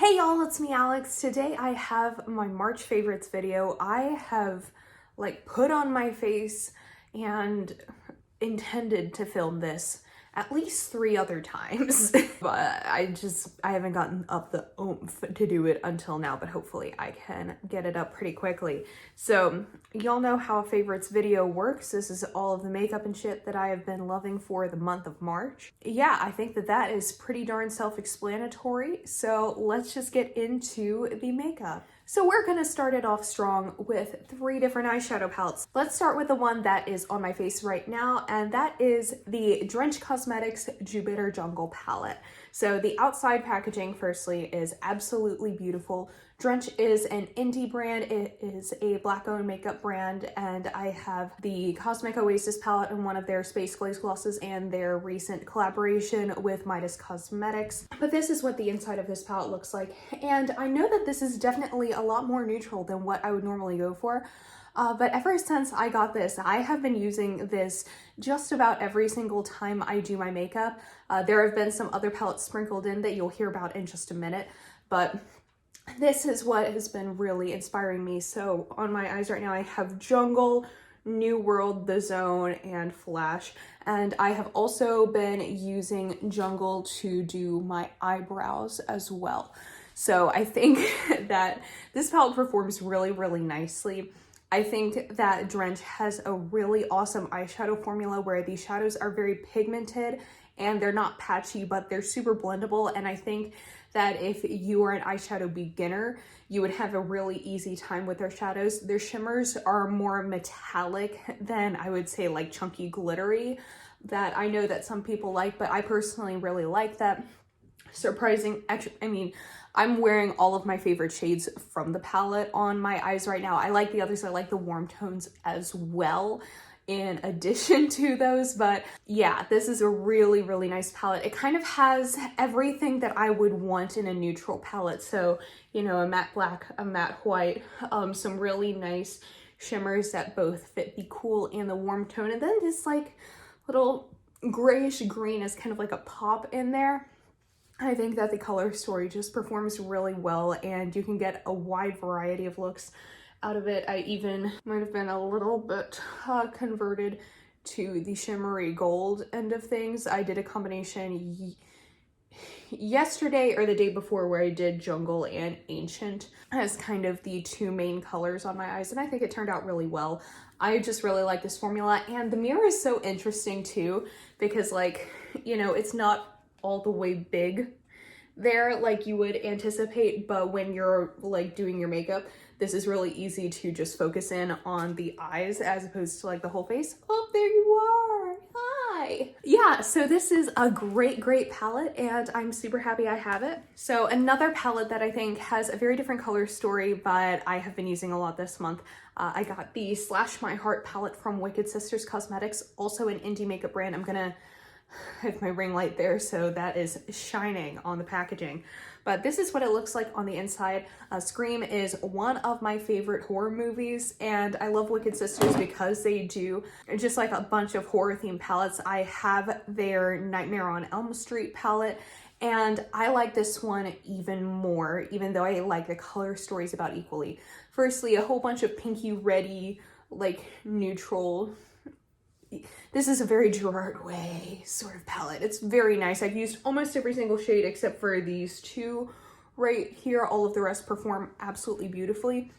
Hey y'all, it's me Alex. Today I have my March favorites video. I have put on my face and intended to film this at least 3 other times. But I haven't gotten up the oomph to do it until now, but hopefully I can get it up pretty quickly. So y'all know how a favorites video works. This is all of the makeup and shit that I have been loving for the month of March. Yeah, I think that is pretty darn self-explanatory. So let's just get into the makeup. So we're gonna start it off strong with 3 different eyeshadow palettes. Let's start with the one that is on my face right now, and that is the Drench Cosmetics Jupiter Jungle palette. So the outside packaging, firstly, is absolutely beautiful. Drench is an indie brand. It is a Black-owned makeup brand, and I have the Cosmic Oasis palette and one of their Space Glaze glosses and their recent collaboration with Midas Cosmetics. But this is what the inside of this palette looks like, and I know that this is definitely a lot more neutral than what I would normally go for. But ever since I got this, I have been using this just about every single time I do my makeup. There have been some other palettes sprinkled in that you'll hear about in just a minute, but this is what has been really inspiring me. So on my eyes right now, I have Jungle, New World, The Zone, and Flash. And I have also been using Jungle to do my eyebrows as well. So I think that this palette performs really, really nicely. I think that Drench has a really awesome eyeshadow formula where these shadows are very pigmented and they're not patchy, but they're super blendable. And I think that if you are an eyeshadow beginner, you would have a really easy time with their shadows. Their shimmers are more metallic than, I would say, like chunky glittery, that I know that some people like, but I personally really like that. Surprising, actually, I mean, I'm wearing all of my favorite shades from the palette on my eyes right now. I like the others, I like the warm tones as well in addition to those, but yeah, this is a really, really nice palette. It kind of has everything that I would want in a neutral palette. So, you know, a matte black, a matte white, some really nice shimmers that both fit the cool and the warm tone, and then this like little grayish green is kind of like a pop in there. I think that the color story just performs really well, and you can get a wide variety of looks out of it. I even might have been a little bit converted to the shimmery gold end of things. I did a combination yesterday or the day before where I did Jungle and Ancient as kind of the 2 main colors on my eyes, and I think it turned out really well. I just really like this formula, and the mirror is so interesting too because, like, you know, it's not all the way big there like you would anticipate, but when you're like doing your makeup, this is really easy to just focus in on the eyes as opposed to like the whole face. Oh, there you are. Hi. Yeah, so this is a great palette, and I'm super happy I have it. So another palette that I think has a very different color story, but I have been using a lot this month. I got the Slash My Heart palette from Wicked Sisters Cosmetics, also an indie makeup brand. I'm gonna have my ring light there, so that is shining on the packaging. But this is what it looks like on the inside. Scream is one of my favorite horror movies, and I love Wicked Sisters because they do just like a bunch of horror themed palettes. I have their Nightmare on Elm Street palette, and I like this one even more, even though I like the color stories about equally. Firstly, a whole bunch of pinky reddy, like neutral. This is a very Gerard Way sort of palette. It's very nice. I've used almost every single shade except for these 2 right here. All of the rest perform absolutely beautifully.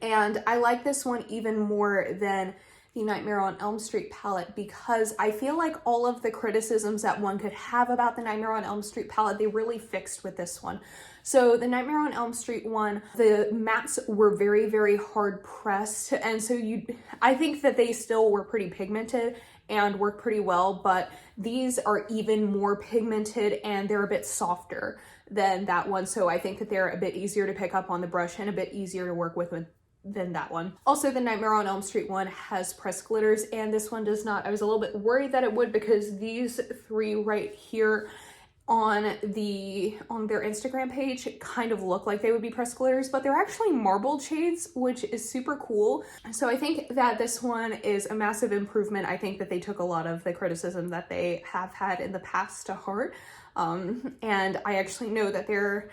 And I like this one even more than the Nightmare on Elm Street palette because I feel like all of the criticisms that one could have about the Nightmare on Elm Street palette, they really fixed with this one. So the Nightmare on Elm Street one, the mattes were very, very hard pressed. And so I think that they still were pretty pigmented and work pretty well, but these are even more pigmented and they're a bit softer than that one. So I think that they're a bit easier to pick up on the brush and a bit easier to work with than that one. Also, the Nightmare on Elm Street one has pressed glitters and this one does not. I was a little bit worried that it would because these 3 right here on their Instagram page kind of look like they would be pressed glitters, but they're actually marbled shades, which is super cool. So I think that this one is a massive improvement. I think that they took a lot of the criticism that they have had in the past to heart. And I actually know that they're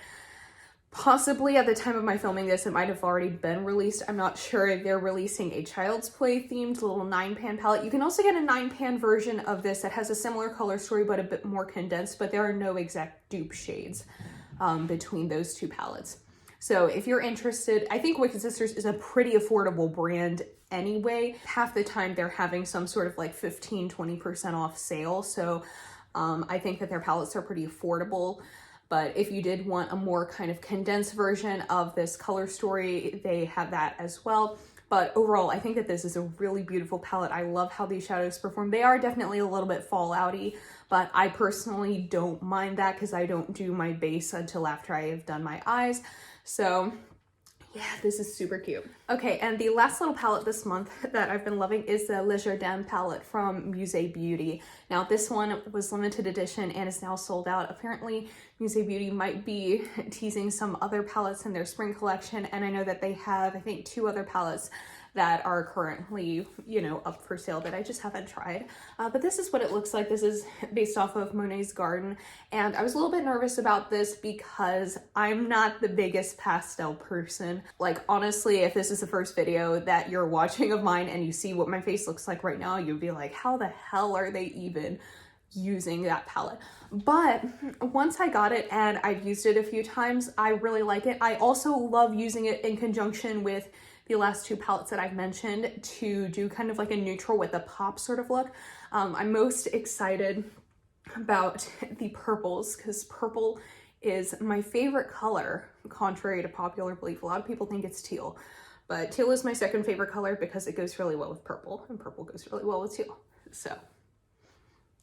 Possibly at the time of my filming this, it might have already been released. I'm not sure. They're releasing a Child's Play themed little 9-pan palette. You can also get a 9-pan version of this that has a similar color story but a bit more condensed, but there are no exact dupe shades between those two palettes. So if you're interested, I think Wicked Sisters is a pretty affordable brand anyway. Half the time they're having some sort of like 15-20% off sale. So I think that their palettes are pretty affordable. But if you did want a more kind of condensed version of this color story, they have that as well. But overall, I think that this is a really beautiful palette. I love how these shadows perform. They are definitely a little bit fallouty, but I personally don't mind that because I don't do my base until after I have done my eyes. So yeah, this is super cute. Okay, and the last little palette this month that I've been loving is the Le Jardin palette from Muse Beauty. Now, this one was limited edition and is now sold out. Apparently, Muse Beauty might be teasing some other palettes in their spring collection, and I know that they have, I think, 2 other palettes that are currently, you know, up for sale that I just haven't tried. But this is what it looks like. This is based off of Monet's Garden. And I was a little bit nervous about this because I'm not the biggest pastel person. Like, honestly, if this is the first video that you're watching of mine and you see what my face looks like right now, you'd be like, how the hell are they even using that palette? But once I got it and I've used it a few times, I really like it. I also love using it in conjunction with the last 2 palettes that I've mentioned to do kind of like a neutral with a pop sort of look. I'm most excited about the purples because purple is my favorite color, contrary to popular belief. A lot of people think it's teal, but teal is my second favorite color because it goes really well with purple, and purple goes really well with teal. So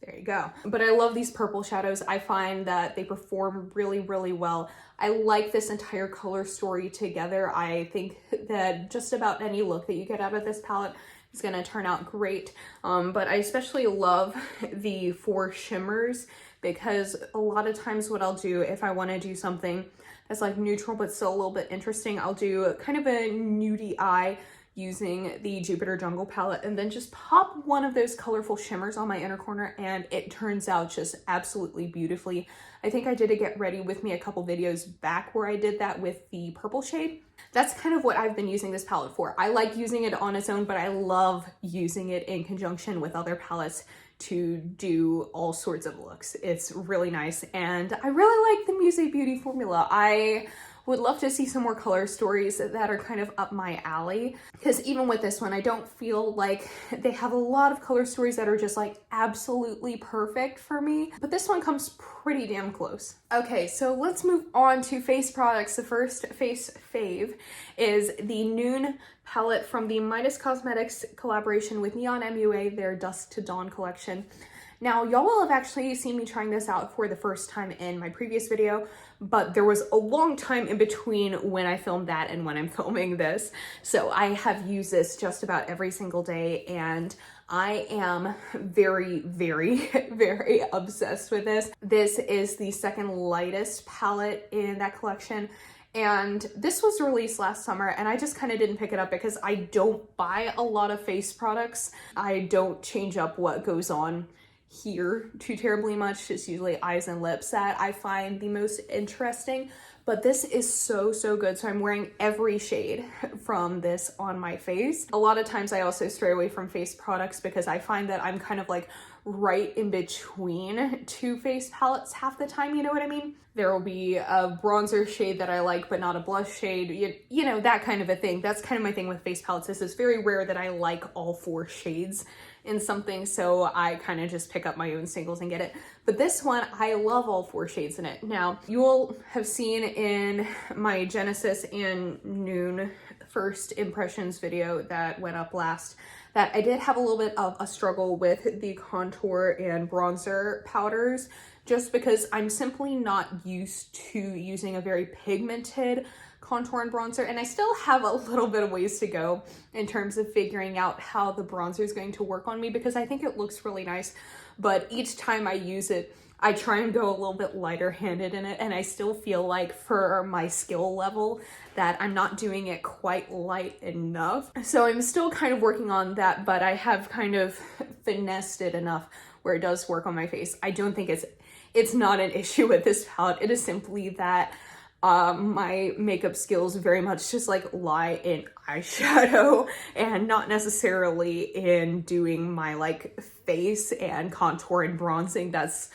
there you go. But I love these purple shadows. I find that they perform really, really well. I like this entire color story together. I think that just about any look that you get out of this palette is gonna turn out great. But I especially love the 4 shimmers because a lot of times what I'll do if I wanna do something that's like neutral but still a little bit interesting, I'll do kind of a nudie eye using the Jupiter Jungle palette and then just pop one of those colorful shimmers on my inner corner and it turns out just absolutely beautifully. I think I did a Get Ready With Me a couple videos back where I did that with the purple shade. That's kind of what I've been using this palette for. I like using it on its own, but I love using it in conjunction with other palettes to do all sorts of looks. It's really nice and I really like the Muse Beauty formula. I would love to see some more color stories that are kind of up my alley because even with this one I don't feel like they have a lot of color stories that are just like absolutely perfect for me, but this one comes pretty damn close. Okay, so let's move on to face products. The first face fave is the Noon palette from the Midas Cosmetics collaboration with Neon MUA, their Dusk to Dawn collection. Now, y'all will have actually seen me trying this out for the first time in my previous video, but there was a long time in between when I filmed that and when I'm filming this. So I have used this just about every single day and I am very, very, very obsessed with this. This is the second lightest palette in that collection. And this was released last summer and I just kind of didn't pick it up because I don't buy a lot of face products. I don't change up what goes on here too terribly much. It's usually eyes and lips that I find the most interesting, but this is so good. So I'm wearing every shade from this on my face. A lot of times I also stray away from face products because I find that I'm kind of like right in between 2 face palettes half the time, you know what I mean? There will be a bronzer shade that I like but not a blush shade, you know, that kind of a thing. That's kind of my thing with face palettes. This is very rare that I like all 4 shades in something, so I kind of just pick up my own singles and get it. But this one, I love all 4 shades in it. Now, you'll have seen in my Genesis and Noon first impressions video that went up last that I did have a little bit of a struggle with the contour and bronzer powders just because I'm simply not used to using a very pigmented contour and bronzer, and I still have a little bit of ways to go in terms of figuring out how the bronzer is going to work on me because I think it looks really nice, but each time I use it I try and go a little bit lighter handed in it, and I still feel like for my skill level that I'm not doing it quite light enough. So I'm still kind of working on that, but I have kind of finessed it enough where it does work on my face. I don't think it's not an issue with this palette. It is simply that my makeup skills very much just like lie in eyeshadow and not necessarily in doing my like face and contour and bronzing. That's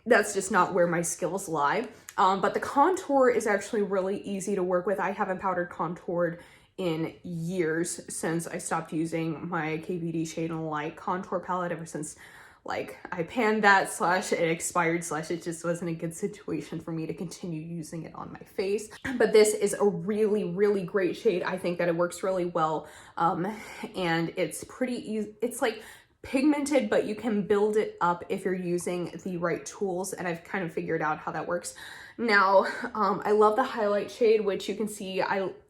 just not where my skills lie. But the contour is actually really easy to work with. I haven't powdered contoured in years since I stopped using my KVD Shade and Light contour palette, ever since like I panned that / it expired / it just wasn't a good situation for me to continue using it on my face. But this is a really, really great shade. I think that it works really well. And it's pretty easy. It's like pigmented, but you can build it up if you're using the right tools, and I've kind of figured out how that works. Now, I love the highlight shade, which you can see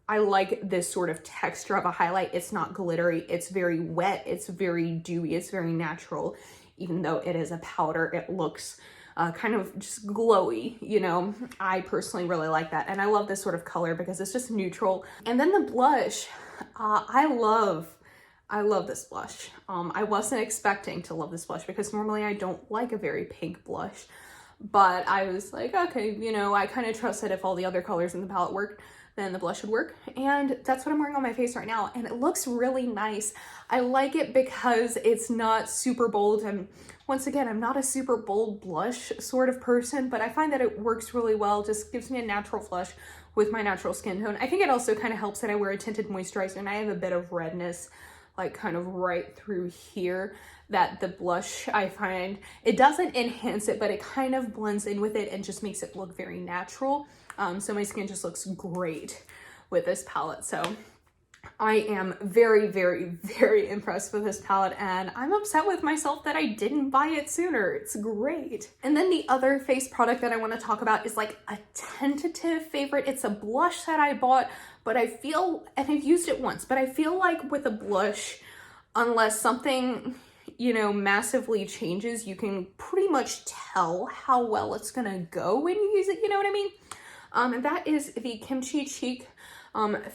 I like this sort of texture of a highlight. It's not glittery, it's very wet, it's very dewy, it's very natural. Even though it is a powder, it looks kind of just glowy, you know? I personally really like that, and I love this sort of color because it's just neutral. And then the blush, I love this blush. I wasn't expecting to love this blush because normally I don't like a very pink blush, but I was like, okay, you know, I kind of trust that if all the other colors in the palette worked, then the blush would work. And that's what I'm wearing on my face right now, and it looks really nice. I like it because it's not super bold, and once again, I'm not a super bold blush sort of person, but I find that it works really well. Just gives me a natural flush with my natural skin tone. I think it also kind of helps that I wear a tinted moisturizer, and I have a bit of redness like kind of right through here, that the blush, I find, it doesn't enhance it, but it kind of blends in with it and just makes it look very natural. So my skin just looks great with this palette. So I am very, very, very impressed with this palette, and I'm upset with myself that I didn't buy it sooner. It's great. And then the other face product that I want to talk about is like a tentative favorite. It's a blush that I bought, but I feel, and I've used it once, but I feel like with a blush, unless something, you know, massively changes, you can pretty much tell how well it's gonna go when you use it, you know what I mean? And that is the Kimchi Cheek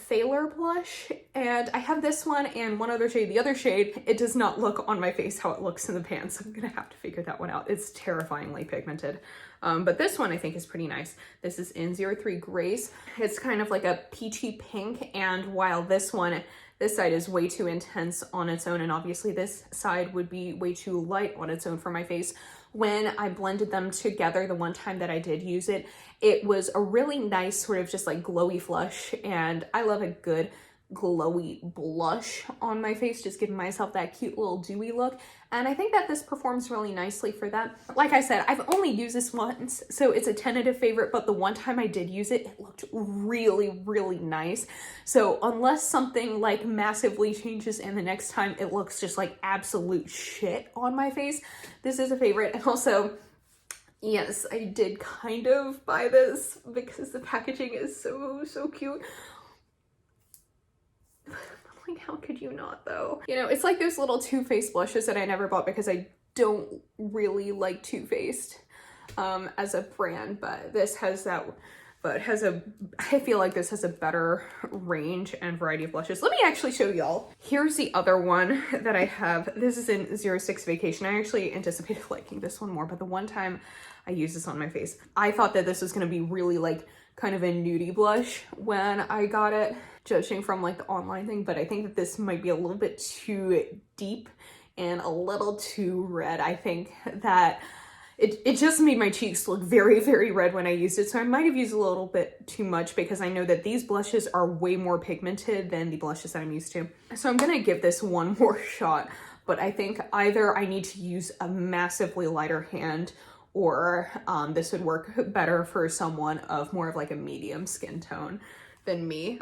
Thaler blush, and I have this one and one other shade. The other shade, it does not look on my face how it looks in the pan, so I'm gonna have to figure that one out. It's terrifyingly pigmented. But this one I think is pretty nice. This is in 03 Grace. It's kind of like a peachy pink, and while this one, this side is way too intense on its own, and obviously this side would be way too light on its own for my face. When I blended them together the one time that I did use it, it was a really nice sort of just like glowy flush, and I love a good glowy blush on my face, just giving myself that cute little dewy look, and I think that this performs really nicely for that. Like I said, I've only used this once, so it's a tentative favorite, but the one time I did use it, it looked really, really nice. So unless something like massively changes and the next time it looks just like absolute shit on my face, this is a favorite. And also, yes, I did kind of buy this because the packaging is so cute. Like, how could you not though? You know, it's like those little Too Faced blushes that I never bought because I don't really like Too Faced as a brand, but this has that, but has a, I feel like this has a better range and variety of blushes. Let me actually show y'all. Here's the other one that I have. This is in 06 Vacation. I actually anticipated liking this one more, but the one time I used this on my face, I thought that this was gonna be really like kind of a nudie blush when I got it, judging from like the online thing, but I think that this might be a little bit too deep and a little too red. I think that it just made my cheeks look very red when I used it, so I might have used a little bit too much because I know that these blushes are way more pigmented than the blushes that I'm used to. So I'm gonna give this one more shot, but I think either I need to use a massively lighter hand, or this would work better for someone of more of like a medium skin tone than me.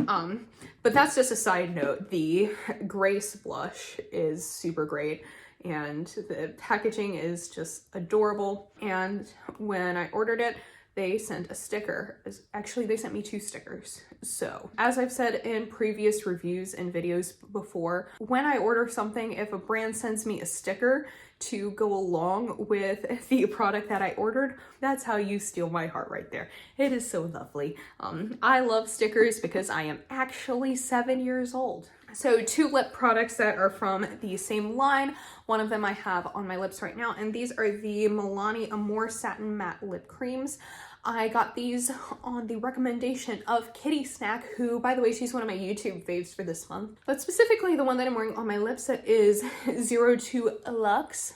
But that's just a side note. The Grace blush is super great, and the packaging is just adorable. And when I ordered it, they sent a sticker. Actually, they sent me 2 stickers. So as I've said in previous reviews and videos before, when I order something, if a brand sends me a sticker to go along with the product that I ordered, that's how you steal my heart right there. It is so lovely. I love stickers because I am actually 7 years old. So 2 lip products that are from the same line. One of them I have on my lips right now, and these are the Milani Amore Satin Matte Lip Creams. I got these on the recommendation of Kitty Snack, who, by the way, she's one of my YouTube faves for this month. But specifically the one that I'm wearing on my lips that is 02 Luxe.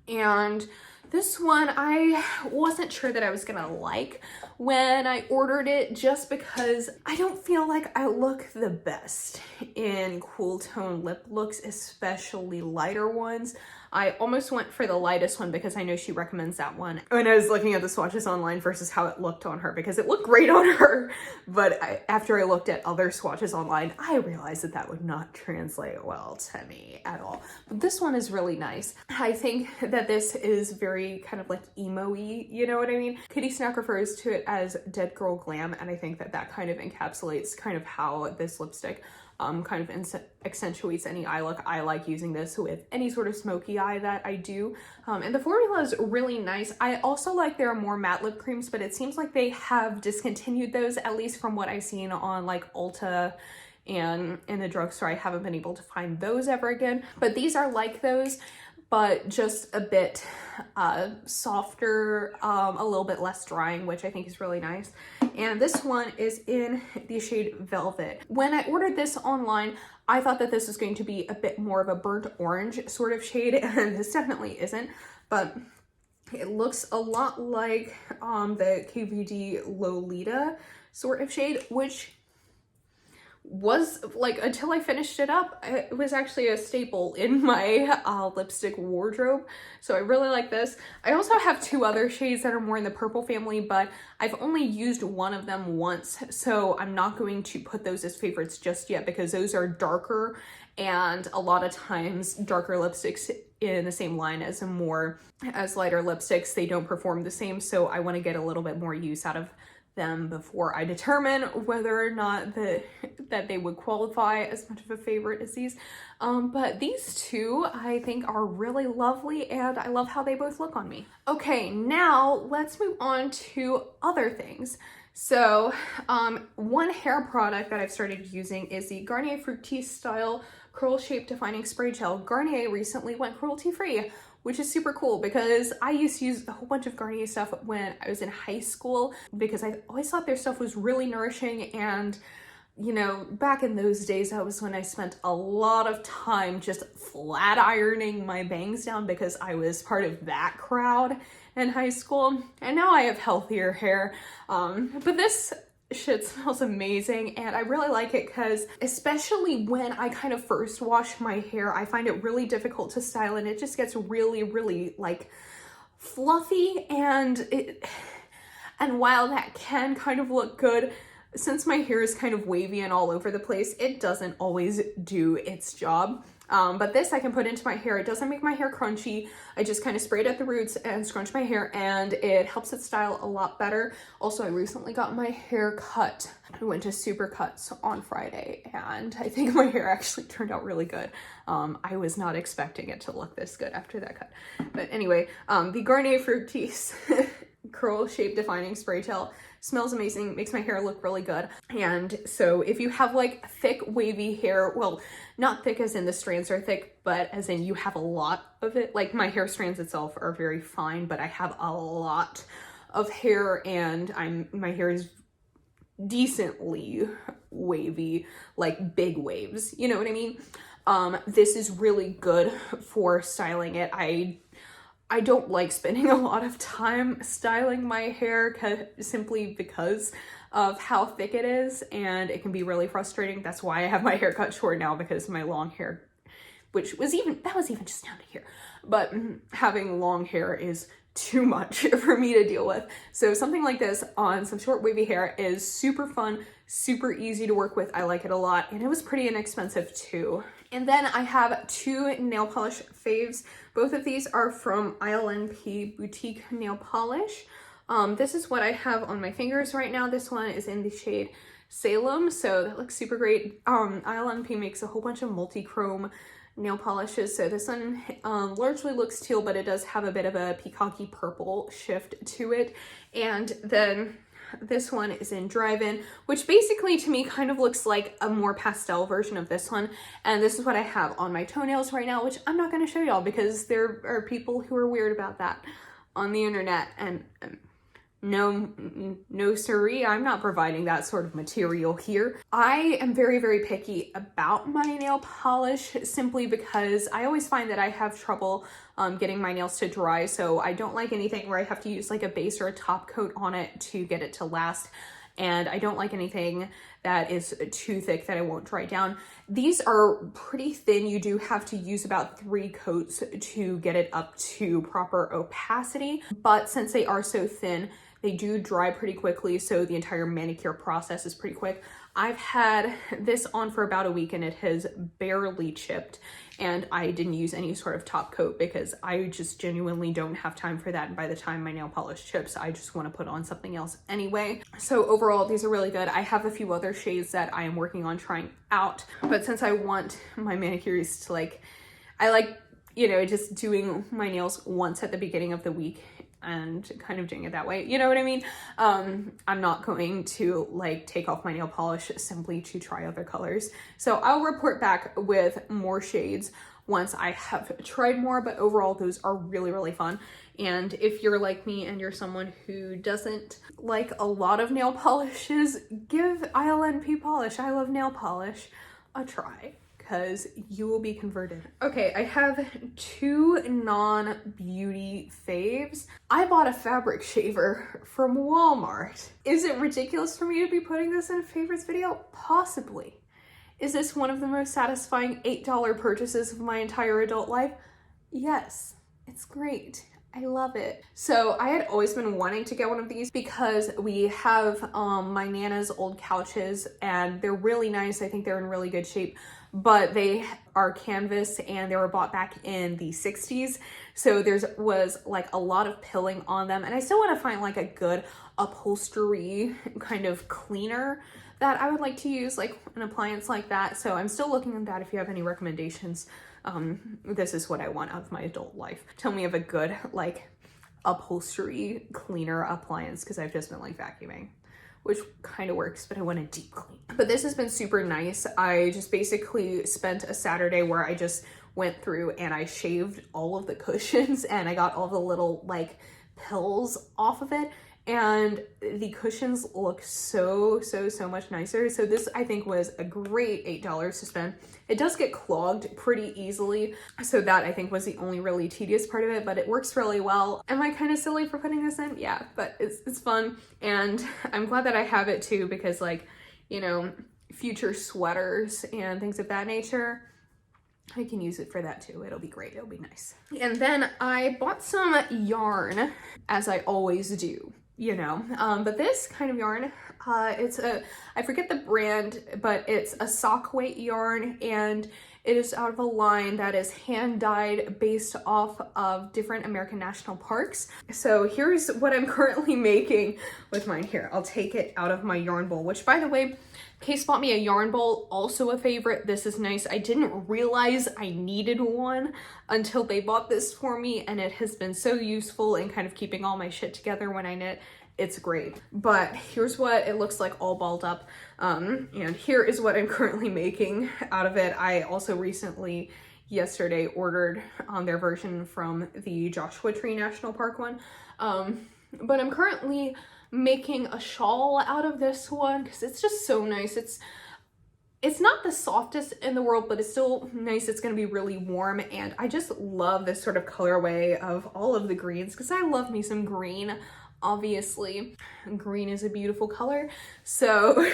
And this one, I wasn't sure that I was gonna like when I ordered it, just because I don't feel like I look the best in cool tone lip looks, especially lighter ones. I almost went for the lightest one because I know she recommends that one. And I was looking at the swatches online versus how it looked on her, because it looked great on her. But after I looked at other swatches online, I realized that that would not translate well to me at all. But this one is really nice. I think that this is very kind of like emo-y, you know what I mean? Kitty Snack refers to it as Dead Girl Glam, and I think that that kind of encapsulates kind of how this lipstick kind of accentuates any eye look. I like using this with any sort of smoky eye that I do. And the formula is really nice. I also like their more matte lip creams, but it seems like they have discontinued those, at least from what I've seen on like Ulta and in the drugstore. I haven't been able to find those ever again, but these are like those, but just a bit softer, a little bit less drying, which I think is really nice. And this one is in the shade Velvet. When I ordered this online, I thought that this was going to be a bit more of a burnt orange sort of shade, and this definitely isn't, but it looks a lot like the KVD Lolita sort of shade, which was like, until I finished it up, it was actually a staple in my lipstick wardrobe. So I really like this. I also have two other shades that are more in the purple family, but I've only used one of them once, so I'm not going to put those as favorites just yet, because those are darker, and a lot of times darker lipsticks in the same line as lighter lipsticks, they don't perform the same. So I want to get a little bit more use out of them before I determine whether or not that they would qualify as much of a favorite as these. But these two I think are really lovely, and I love how they both look on me. Okay, now let's move on to other things. So one hair product that I've started using is the Garnier Fructis Style Curl Shape Defining Spray Gel. Garnier recently went cruelty-free, which is super cool, because I used to use a whole bunch of Garnier stuff when I was in high school, because I always thought their stuff was really nourishing. And you know, back in those days, that was when I spent a lot of time just flat ironing my bangs down, because I was part of that crowd in high school. And now I have healthier hair, but this shit smells amazing, and I really like it because, especially when I kind of first wash my hair, I find it really difficult to style, and it just gets really like fluffy, and while that can kind of look good, since my hair is kind of wavy and all over the place, it doesn't always do its job. But this I can put into my hair. It doesn't make my hair crunchy. I just kind of spray it at the roots and scrunch my hair, and it helps it style a lot better. Also, I recently got my hair cut. I went to Supercuts on Friday, and I think my hair actually turned out really good. I was not expecting it to look this good after that cut. But anyway, the Garnier Fructis Curl Shape Defining Spray Gel smells amazing, makes my hair look really good. And so if you have like thick wavy hair, well, not thick as in the strands are thick, but as in you have a lot of it, like my hair strands itself are very fine, but I have a lot of hair, and my hair is decently wavy, like big waves, you know what I mean? This is really good for styling it. I don't like spending a lot of time styling my hair simply because of how thick it is, and it can be really frustrating. That's why I have my hair cut short now, because my long hair, that was even just down to here, but having long hair is too much for me to deal with. So something like this on some short wavy hair is super fun, super easy to work with. I like it a lot, and it was pretty inexpensive too. And then I have two nail polish faves. Both of these are from ILNP Boutique Nail Polish. This is what I have on my fingers right now. This one is in the shade Salem, so that looks super great. ILNP makes a whole bunch of multi-chrome nail polishes, so this one largely looks teal, but it does have a bit of a peacocky purple shift to it. And then this one is in Drive-In, which basically to me kind of looks like a more pastel version of this one. And this is what I have on my toenails right now, which I'm not going to show y'all because there are people who are weird about that on the internet, and no siree, I'm not providing that sort of material here. I am very, very picky about my nail polish simply because I always find that I have trouble getting my nails to dry, so I don't like anything where I have to use like a base or a top coat on it to get it to last. And I don't like anything that is too thick that I won't dry down. These are pretty thin. You do have to use about 3 coats to get it up to proper opacity. But since they are so thin, they do dry pretty quickly, so the entire manicure process is pretty quick. I've had this on for about a week and it has barely chipped, and I didn't use any sort of top coat because I just genuinely don't have time for that. And by the time my nail polish chips, I just want to put on something else anyway. So overall, these are really good. I have a few other shades that I am working on trying out, but since I want my manicures to I like, you know, just doing my nails once at the beginning of the week and kind of doing it that way, you know what I mean? I'm not going to like take off my nail polish simply to try other colors. So I'll report back with more shades once I have tried more, but overall those are really, really fun. And if you're like me and you're someone who doesn't like a lot of nail polishes, give ILNP polish, I love nail polish, a try, because you will be converted. Okay, I have 2 non-beauty faves. I bought a fabric shaver from Walmart. Is it ridiculous for me to be putting this in a favorites video? Possibly. Is this one of the most satisfying $8 purchases of my entire adult life? Yes, it's great. I love it. So I had always been wanting to get one of these because we have my Nana's old couches and they're really nice. I think they're in really good shape, but they are canvas and they were bought back in the 60s. So there was like a lot of pilling on them, and I still want to find like a good upholstery kind of cleaner that I would like to use, like an appliance like that. So I'm still looking at that. If you have any recommendations, this is what I want out of my adult life. Tell me of a good like upholstery cleaner appliance, because I've just been like vacuuming, which kind of works, but I want a deep clean. But this has been super nice. I just basically spent a Saturday where I just went through and I shaved all of the cushions and I got all the little like pills off of it. And the cushions look so much nicer. So this, I think, was a great $8 to spend. It does get clogged pretty easily, so that I think was the only really tedious part of it, but it works really well. Am I kind of silly for putting this in? Yeah, but it's fun, and I'm glad that I have it too, because like, you know, future sweaters and things of that nature, I can use it for that too. It'll be great. It'll be nice. And then I bought some yarn, as I always do, you know, but this kind of yarn, I forget the brand, but it's a sock weight yarn, and it is out of a line that is hand dyed based off of different American national parks. So here's what I'm currently making with mine here. I'll take it out of my yarn bowl, which, by the way, Case bought me a yarn bowl, also a favorite. This is nice. I didn't realize I needed one until they bought this for me, and it has been so useful in kind of keeping all my shit together when I knit. It's great. But here's what it looks like all balled up. And here is what I'm currently making out of it. I also recently, yesterday, ordered their version from the Joshua Tree National Park one. But I'm currently making a shawl out of this one because it's just so nice. It's not the softest in the world, but it's still nice. It's going to be really warm, and I just love this sort of colorway of all of the greens because I love me some green. Obviously, green is a beautiful color. So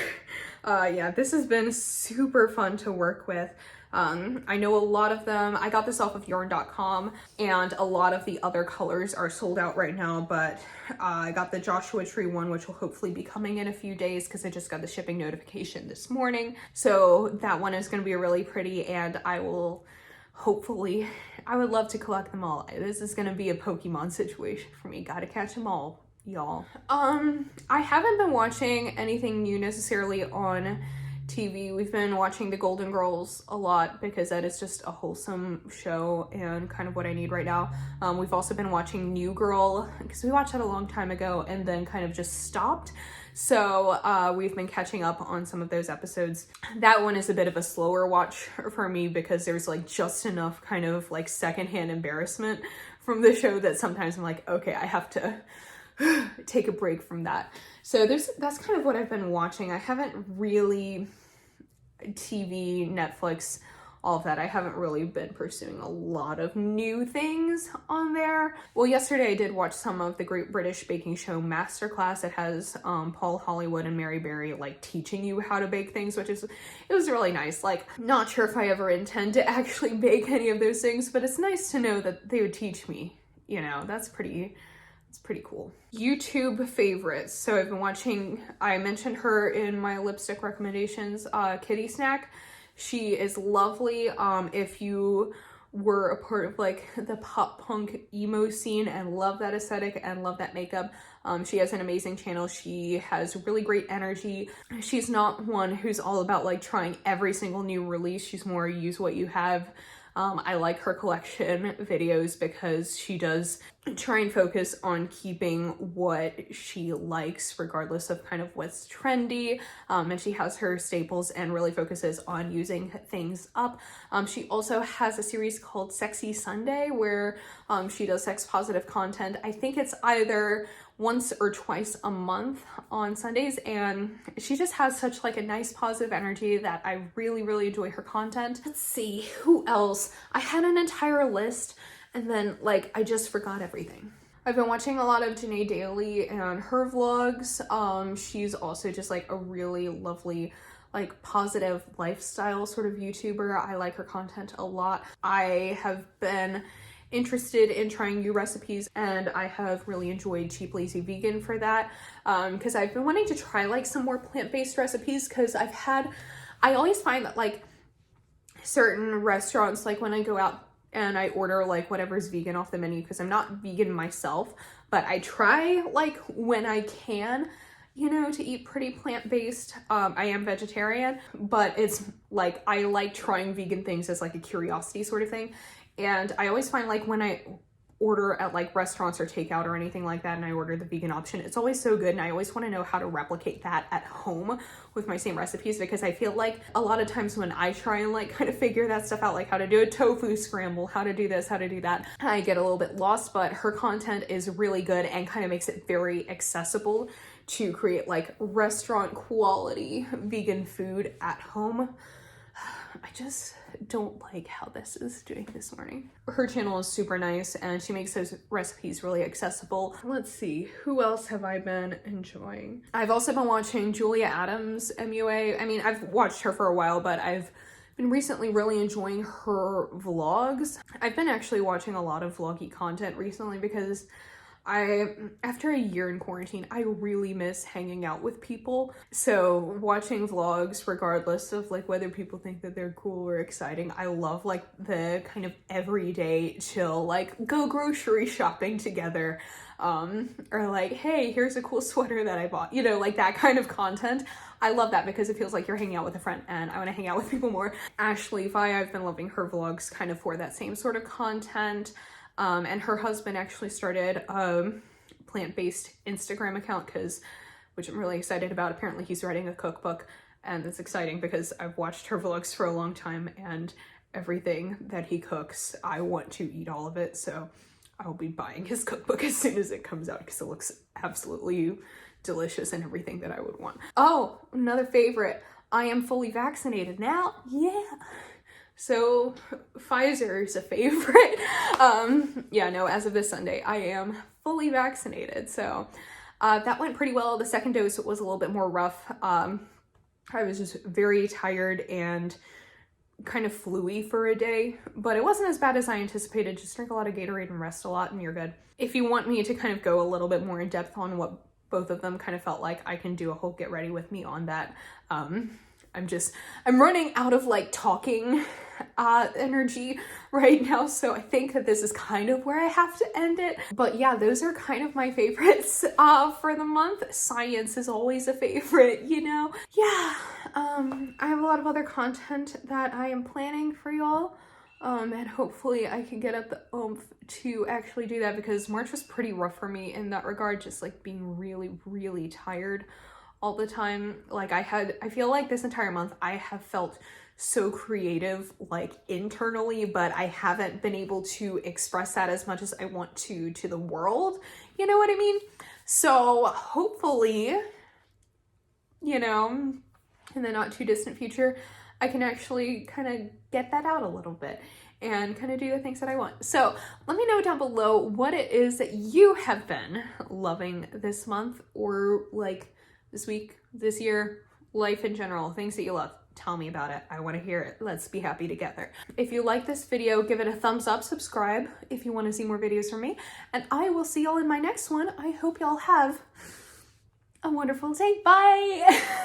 yeah, this has been super fun to work with. I know a lot of them, I got this off of yarn.com, and a lot of the other colors are sold out right now, but I got the Joshua Tree one, which will hopefully be coming in a few days because I just got the shipping notification this morning. So that one is going to be really pretty, and I will hopefully, I would love to collect them all. This is going to be a Pokemon situation for me. Gotta catch them all, y'all. I haven't been watching anything new necessarily on TV. We've been watching The Golden Girls a lot because that is just a wholesome show and kind of what I need right now. We've also been watching New Girl because we watched that a long time ago and then kind of just stopped. So we've been catching up on some of those episodes. That one is a bit of a slower watch for me because there's like just enough kind of like secondhand embarrassment from the show that sometimes I'm like, okay, I have to take a break from that. So that's kind of what I've been watching. I haven't really, TV, Netflix, all of that, I haven't really been pursuing a lot of new things on there. Well, yesterday I did watch some of the Great British Baking Show Masterclass. It has Paul Hollywood and Mary Berry like teaching you how to bake things, it was really nice. Like, not sure if I ever intend to actually bake any of those things, but it's nice to know that they would teach me, you know. That's pretty cool. YouTube favorites. So I've been watching, I mentioned her in my lipstick recommendations, Kitty Snack. She is lovely. If you were a part of like the pop punk emo scene and love that aesthetic and love that makeup, she has an amazing channel. She has really great energy. She's not one who's all about like trying every single new release. She's more use what you have. I like her collection videos because she does try and focus on keeping what she likes regardless of kind of what's trendy, and she has her staples and really focuses on using things up. She also has a series called Sexy Sunday where she does sex positive content. I think it's either once or twice a month on Sundays, and she just has such like a nice positive energy that I really enjoy her content. Let's see, who else? I had an entire list and then like I just forgot everything. I've been watching a lot of Janae Daly and her vlogs. She's also just like a really lovely, like positive lifestyle sort of YouTuber. I like her content a lot. I have been interested in trying new recipes and I have really enjoyed Cheap Lazy Vegan for that, because I've been wanting to try like some more plant-based recipes, because I always find that like certain restaurants, like when I go out and I order like whatever's vegan off the menu, because I'm not vegan myself, but I try like when I can, you know, to eat pretty plant-based. I am vegetarian, but it's like I like trying vegan things as like a curiosity sort of thing. And I always find like when I order at like restaurants or takeout or anything like that and I order the vegan option, it's always so good, and I always want to know how to replicate that at home with my same recipes, because I feel like a lot of times when I try and like kind of figure that stuff out, like how to do a tofu scramble, how to do this, how to do that, I get a little bit lost. But her content is really good and kind of makes it very accessible to create like restaurant quality vegan food at home. I just don't like how this is doing this morning. Her channel is super nice and she makes those recipes really accessible. Let's see, who else have I been enjoying? I've also been watching Julia Adams MUA. I mean, I've watched her for a while, but I've been recently really enjoying her vlogs. I've been actually watching a lot of vloggy content recently because after a year in quarantine, I really miss hanging out with people. So watching vlogs, regardless of like whether people think that they're cool or exciting, I love like the kind of everyday chill, like go grocery shopping together, or like, hey, here's a cool sweater that I bought, you know, like that kind of content. I love that because it feels like you're hanging out with a friend, and I want to hang out with people more. Ashley Vi, I've been loving her vlogs kind of for that same sort of content. And her husband actually started a plant-based Instagram account, which I'm really excited about. Apparently he's writing a cookbook, and it's exciting because I've watched her vlogs for a long time, and everything that he cooks, I want to eat all of it. So I'll be buying his cookbook as soon as it comes out because it looks absolutely delicious and everything that I would want. Oh, another favorite. I am fully vaccinated now. Yeah. So Pfizer is a favorite. Yeah, no, as of this Sunday, I am fully vaccinated. So that went pretty well. The second dose was a little bit more rough. I was just very tired and kind of flu-y for a day, but it wasn't as bad as I anticipated. Just drink a lot of Gatorade and rest a lot and you're good. If you want me to kind of go a little bit more in depth on what both of them kind of felt like, I can do a whole get ready with me on that. I'm running out of like talking energy right now, so I think that this is kind of where I have to end it. But yeah, those are kind of my favorites for the month. Science is always a favorite, you know? Yeah, I have a lot of other content that I am planning for y'all, and hopefully I can get up the oomph to actually do that, because March was pretty rough for me in that regard, just like being really tired all the time. Like I feel like this entire month I have felt so creative, like internally, but I haven't been able to express that as much as I want to the world. You know what I mean? So hopefully, you know, in the not too distant future, I can actually kind of get that out a little bit and kind of do the things that I want. So let me know down below what it is that you have been loving this month, or like this week, this year, life in general, things that you love. Tell me about it. I want to hear it. Let's be happy together. If you like this video, give it a thumbs up, subscribe if you want to see more videos from me, and I will see y'all in my next one. I hope y'all have a wonderful day. Bye!